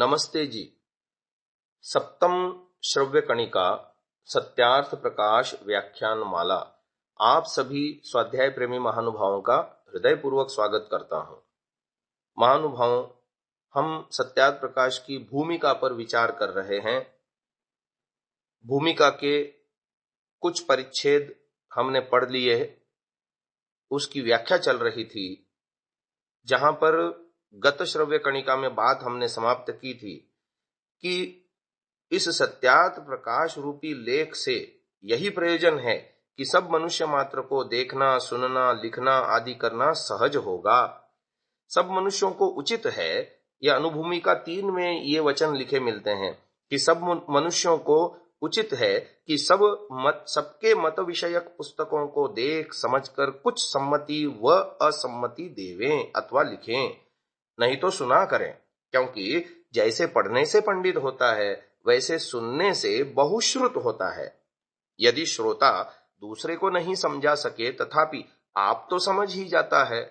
नमस्ते जी। सप्तम श्रव्य कणिका सत्यार्थ प्रकाश व्याख्यान माला आप सभी स्वाध्याय प्रेमी महानुभावों का हृदयपूर्वक स्वागत करता हूं। महानुभावों, हम सत्यार्थ प्रकाश की भूमिका पर विचार कर रहे हैं। भूमिका के कुछ परिच्छेद हमने पढ़ लिए, उसकी व्याख्या चल रही थी। जहां पर गत श्रव्य कणिका में बात हमने समाप्त की थी कि इस सत्यार्थ प्रकाश रूपी लेख से यही प्रयोजन है कि सब मनुष्य मात्र को देखना, सुनना, लिखना आदि करना सहज होगा। सब मनुष्यों को उचित है, यह अनुभूमिका 3 में ये वचन लिखे मिलते हैं कि सब मनुष्यों को उचित है कि सबके मत विषयक पुस्तकों को देख समझकर कुछ सम्मति व असम्मति देवें अथवा लिखें, नहीं तो सुना करें। क्योंकि जैसे पढ़ने से पंडित होता है, वैसे सुनने से बहुश्रुत होता है। यदि श्रोता दूसरे को नहीं समझा सके तथापि आप तो समझ ही जाता है।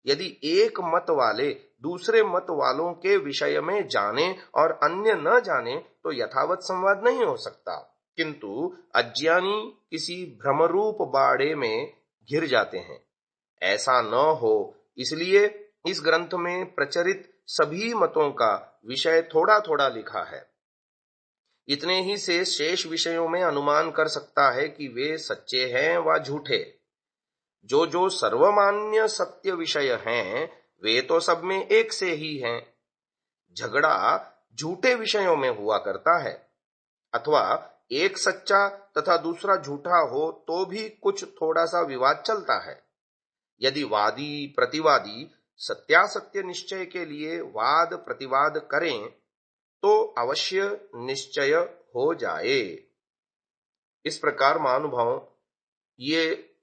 यदि एक मत वाले दूसरे मत वालों के विषय में जाने और अन्य न जाने तो यथावत संवाद नहीं हो सकता। किंतु अज्ञानी किसी भ्रमरूप बाड़े में घिर जाते हैं। ऐसा न हो, इसलिए इस ग्रंथ में प्रचलित सभी मतों का विषय थोड़ा थोड़ा लिखा है। इतने ही से शेष विषयों में अनुमान कर सकता है कि वे सच्चे हैं व झूठे। जो सर्वमान्य सत्य विषय हैं, वे तो सब में एक से ही हैं। झगड़ा झूठे विषयों में हुआ करता है, अथवा एक सच्चा तथा दूसरा झूठा हो तो भी कुछ थोड़ा सा विवाद चलता है। यदि वादी प्रतिवादी सत्यासत्य निश्चय के लिए वाद प्रतिवाद करें तो अवश्य निश्चय हो जाए। इस प्रकार महानुभावों, ये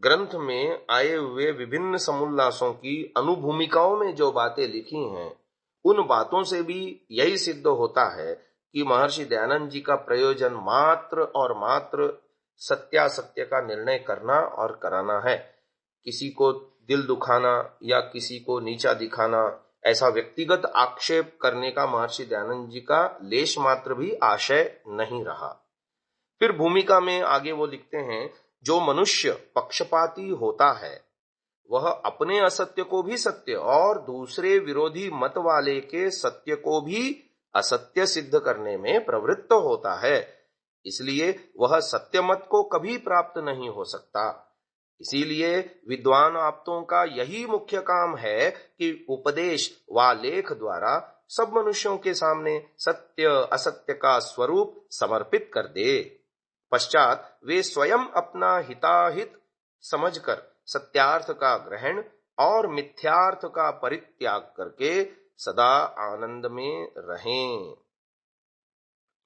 ग्रंथ में आए हुए विभिन्न समुल्लासों की अनुभूमिकाओं में जो बातें लिखी हैं, उन बातों से भी यही सिद्ध होता है कि महर्षि दयानंद जी का प्रयोजन मात्र और मात्र सत्यासत्य का निर्णय करना और कराना है। किसी को दिल दुखाना या किसी को नीचा दिखाना, ऐसा व्यक्तिगत आक्षेप करने का महर्षि दयानंद जी का लेश मात्र भी आशय नहीं रहा। फिर भूमिका में आगे वो लिखते हैं, जो मनुष्य पक्षपाती होता है वह अपने असत्य को भी सत्य और दूसरे विरोधी मत वाले के सत्य को भी असत्य सिद्ध करने में प्रवृत्त होता है। इसलिए वह सत्य मत को कभी प्राप्त नहीं हो सकता। इसीलिए विद्वान आप्तों का यही मुख्य काम है कि उपदेश व लेख द्वारा सब मनुष्यों के सामने सत्य असत्य का स्वरूप समर्पित कर दे। पश्चात वे स्वयं अपना हिताहित समझकर सत्यार्थ का ग्रहण और मिथ्यार्थ का परित्याग करके सदा आनंद में रहें।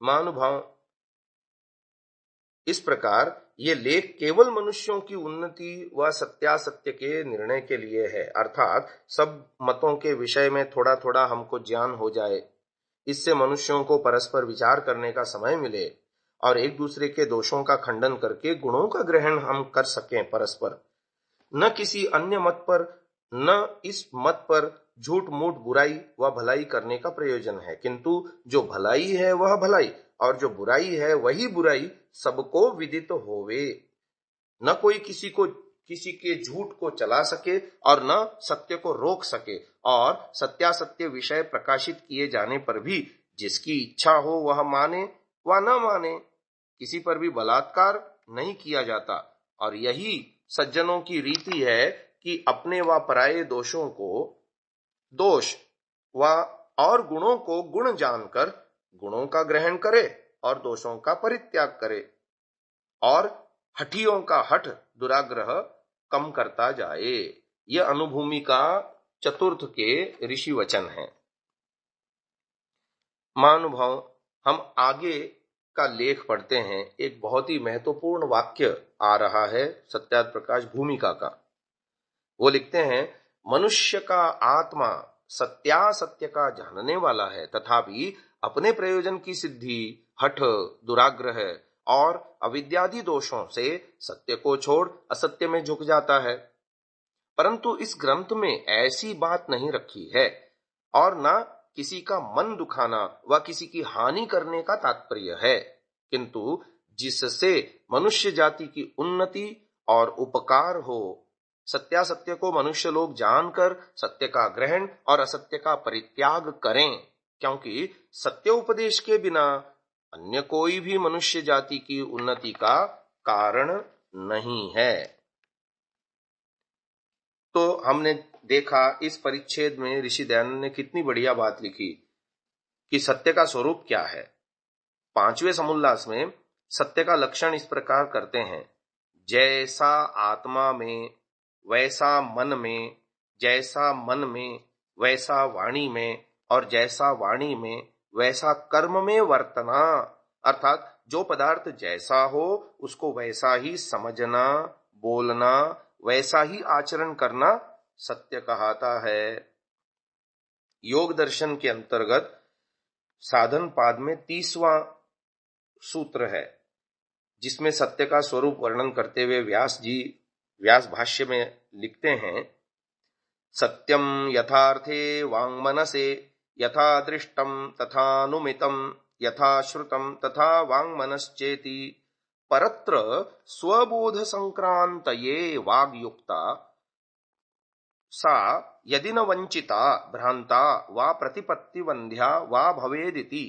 महानुभाव, इस प्रकार ये लेख केवल मनुष्यों की उन्नति व सत्यासत्य के निर्णय के लिए है, अर्थात सब मतों के विषय में थोड़ा थोड़ा हमको ज्ञान हो जाए। इससे मनुष्यों को परस्पर विचार करने का समय मिले और एक दूसरे के दोषों का खंडन करके गुणों का ग्रहण हम कर सकें परस्पर। न किसी अन्य मत पर, न इस मत पर झूठ मूठ बुराई व भलाई करने का प्रयोजन है, किंतु जो भलाई है वह भलाई और जो बुराई है वही बुराई सबको विदित होवे। न कोई किसी के झूठ को चला सके और न सत्य को रोक सके, और सत्यासत्य विषय प्रकाशित किए जाने पर भी जिसकी इच्छा हो वह माने व न माने, किसी पर भी बलात्कार नहीं किया जाता। और यही सज्जनों की रीति है कि अपने व पराये दोषों को दोष व और गुणों को गुण जानकर गुणों का ग्रहण करे और दोषों का परित्याग करे, और हठियों का हठ दुराग्रह कम करता जाए। यह अनुभूमिका चतुर्थ के ऋषि वचन है। महानुभाव, हम आगे का लेख पढ़ते हैं। एक बहुत ही महत्वपूर्ण वाक्य आ रहा है सत्यार्थ प्रकाश भूमिका का। वो लिखते हैं, मनुष्य का आत्मा सत्यासत्य का जानने वाला है, तथापि अपने प्रयोजन की सिद्धि, हठ, दुराग्रह और अविद्यादि दोषों से सत्य को छोड़ असत्य में झुक जाता है। परंतु इस ग्रंथ में ऐसी बात नहीं रखी है, और न किसी का मन दुखाना व किसी की हानि करने का तात्पर्य है, किंतु जिससे मनुष्य जाति की उन्नति और उपकार हो। सत्यासत्य को मनुष्य लोग जानकर सत्य का ग्रहण और असत्य का परित्याग करें, क्योंकि सत्य उपदेश के बिना अन्य कोई भी मनुष्य जाति की उन्नति का कारण नहीं है। तो हमने देखा इस परिच्छेद में ऋषि दयानंद ने कितनी बढ़िया बात लिखी कि सत्य का स्वरूप क्या है। 5वें समुल्लास में सत्य का लक्षण इस प्रकार करते हैं, जैसा आत्मा में वैसा मन में, जैसा मन में वैसा वाणी में, और जैसा वाणी में वैसा कर्म में वर्तना। अर्थात जो पदार्थ जैसा हो उसको वैसा ही समझना, बोलना, वैसा ही आचरण करना सत्य कहलाता है। योग दर्शन के अंतर्गत साधन पाद में 30वां सूत्र है, जिसमें सत्य का स्वरूप वर्णन करते हुए व्यास भाष्य में लिखते हैं, सत्यम यथार्थे वाङ्मनसे यथा दृष्टम तथानुमितम यथा श्रुतम तथा वाङ्मनश्चेति परत्र स्वबोध संक्रांतये वाग्युक्ता सा यदि न वंचिता भ्रांता वा प्रतिपत्तिवंध्या वा भवेदिति।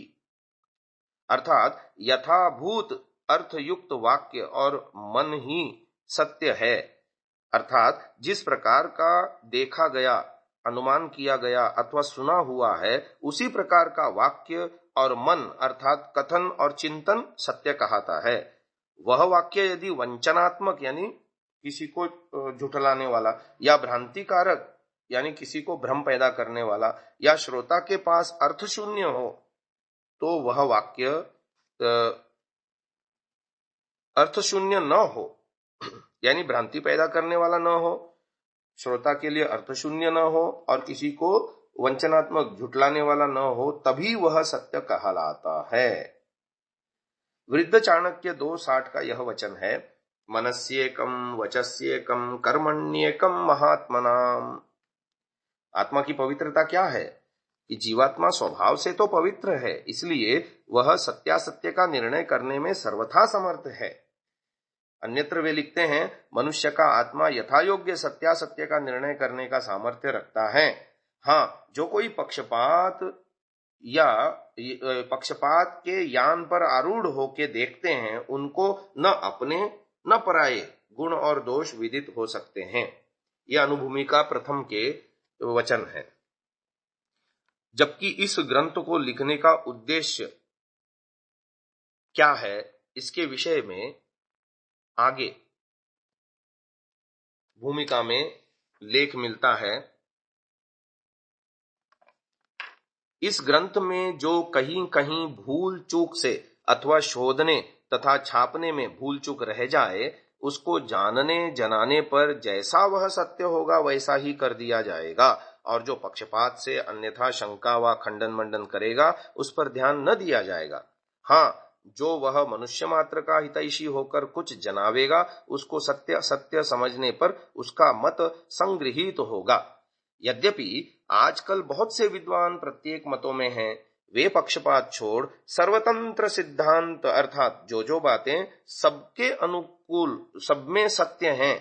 अर्थात यथाभूत अर्थयुक्त वाक्य और मन ही सत्य है। अर्थात जिस प्रकार का देखा गया, अनुमान किया गया अथवा सुना हुआ है, उसी प्रकार का वाक्य और मन अर्थात कथन और चिंतन सत्य कहलाता है। वह वाक्य यदि वंचनात्मक यानी किसी को झुठलाने वाला, या भ्रांतिकारक यानी किसी को भ्रम पैदा करने वाला, या श्रोता के पास अर्थ शून्य हो, तो वह वाक्य अर्थ शून्य न हो, यानी भ्रांति पैदा करने वाला न हो, श्रोता के लिए अर्थ शून्य न हो और किसी को वंचनात्मक झुठलाने वाला न हो, तभी वह सत्य कहलाता है। वृद्ध चाणक्य 2:60 का यह वचन है, मनस्येकम वचस्येकम कर्मण्येकम महात्मनाम। आत्मा की पवित्रता क्या है कि जीवात्मा स्वभाव से तो पवित्र है, इसलिए वह सत्यासत्य का निर्णय करने में सर्वथा समर्थ है। अन्यत्र वे लिखते हैं, मनुष्य का आत्मा यथायोग्य सत्यासत्य का निर्णय करने का सामर्थ्य रखता है। हाँ, जो कोई पक्षपात के यान पर आरूढ़ होके देखते हैं, उनको न अपने न पराये गुण और दोष विदित हो सकते हैं। यह अनुभूमिका प्रथम के वचन है। जबकि इस ग्रंथ को लिखने का उद्देश्य क्या है, इसके विषय में आगे भूमिका में लेख मिलता है। इस ग्रंथ में जो कहीं कहीं भूल चूक से अथवा शोधने तथा छापने में भूल चूक रह जाए, उसको जानने जनाने पर जैसा वह सत्य होगा वैसा ही कर दिया जाएगा, और जो पक्षपात से अन्यथा शंका व खंडन मंडन करेगा उस पर ध्यान न दिया जाएगा। हाँ, जो वह मनुष्य मात्र का हितैषी होकर कुछ जनावेगा, उसको सत्य सत्य समझने पर उसका मत संगृहीत होगा। यद्यपि आजकल बहुत से विद्वान प्रत्येक मतों में हैं, वे पक्षपात छोड़ सर्वतंत्र सिद्धांत अर्थात जो बातें सबके अनुकूल सब में सत्य हैं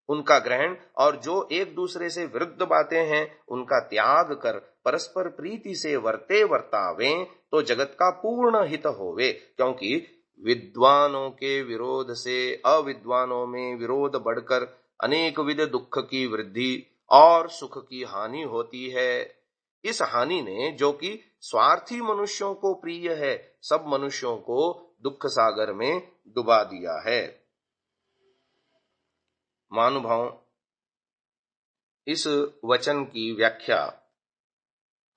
उनका ग्रहण, और जो एक दूसरे से विरुद्ध बातें हैं उनका त्याग कर परस्पर प्रीति से वर्ते वर्तावें, तो जगत का पूर्ण हित होवे। क्योंकि विद्वानों के विरोध से अविद्वानों में विरोध बढ़कर अनेक विध दुख की वृद्धि और सुख की हानि होती है। इस हानि ने, जो कि स्वार्थी मनुष्यों को प्रिय है, सब मनुष्यों को दुख सागर में डुबा दिया है। महानुभाव, इस वचन की व्याख्या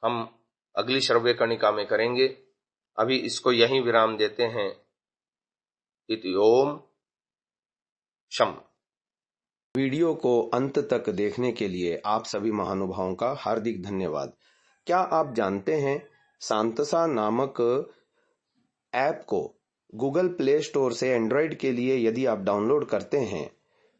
हम अगली श्रव्य कणिका में करेंगे। अभी इसको यहीं विराम देते हैं। इति ओम शम। वीडियो को अंत तक देखने के लिए आप सभी महानुभावों का हार्दिक धन्यवाद। क्या आप जानते हैं, सांतसा नामक ऐप को गूगल प्ले स्टोर से एंड्रॉइड के लिए यदि आप डाउनलोड करते हैं,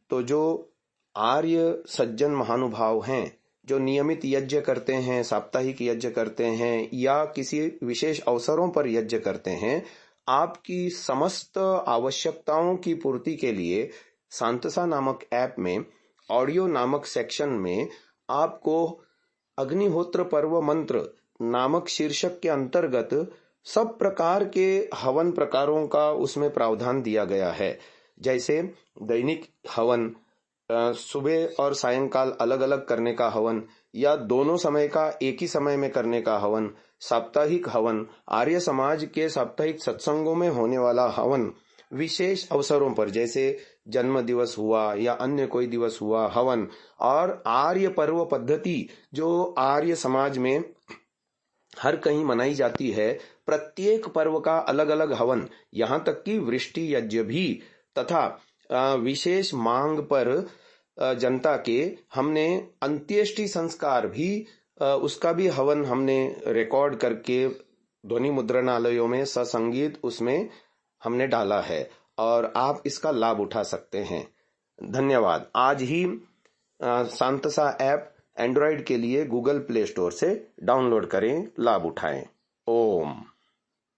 तो जो आर्य सज्जन महानुभाव हैं, जो नियमित यज्ञ करते हैं, साप्ताहिक यज्ञ करते हैं या किसी विशेष अवसरों पर यज्ञ करते हैं, आपकी समस्त आवश्यकताओं की पूर्ति के लिए सांतसा नामक ऐप में ऑडियो नामक सेक्शन में आपको अग्निहोत्र पर्व मंत्र नामक शीर्षक के अंतर्गत सब प्रकार के हवन प्रकारों का उसमें प्रावधान दिया गया है। जैसे दैनिक हवन, सुबह और सायंकाल अलग अलग करने का हवन या दोनों समय का एक ही समय में करने का हवन, साप्ताहिक हवन, आर्य समाज के साप्ताहिक सत्संगों में होने वाला हवन, विशेष अवसरों पर जैसे जन्म दिवस हुआ या अन्य कोई दिवस हुआ हवन, और आर्य पर्व पद्धति जो आर्य समाज में हर कहीं मनाई जाती है, प्रत्येक पर्व का अलग अलग हवन, यहाँ तक कि वृष्टि यज्ञ भी, तथा विशेष मांग पर जनता के हमने अंत्येष्टि संस्कार भी, उसका भी हवन हमने रिकॉर्ड करके ध्वनि मुद्रणालयों में ससंगीत उसमें हमने डाला है और आप इसका लाभ उठा सकते हैं। धन्यवाद। आज ही सांतसा ऐप एंड्रॉयड के लिए गूगल प्ले स्टोर से डाउनलोड करें, लाभ उठाएं। ओम।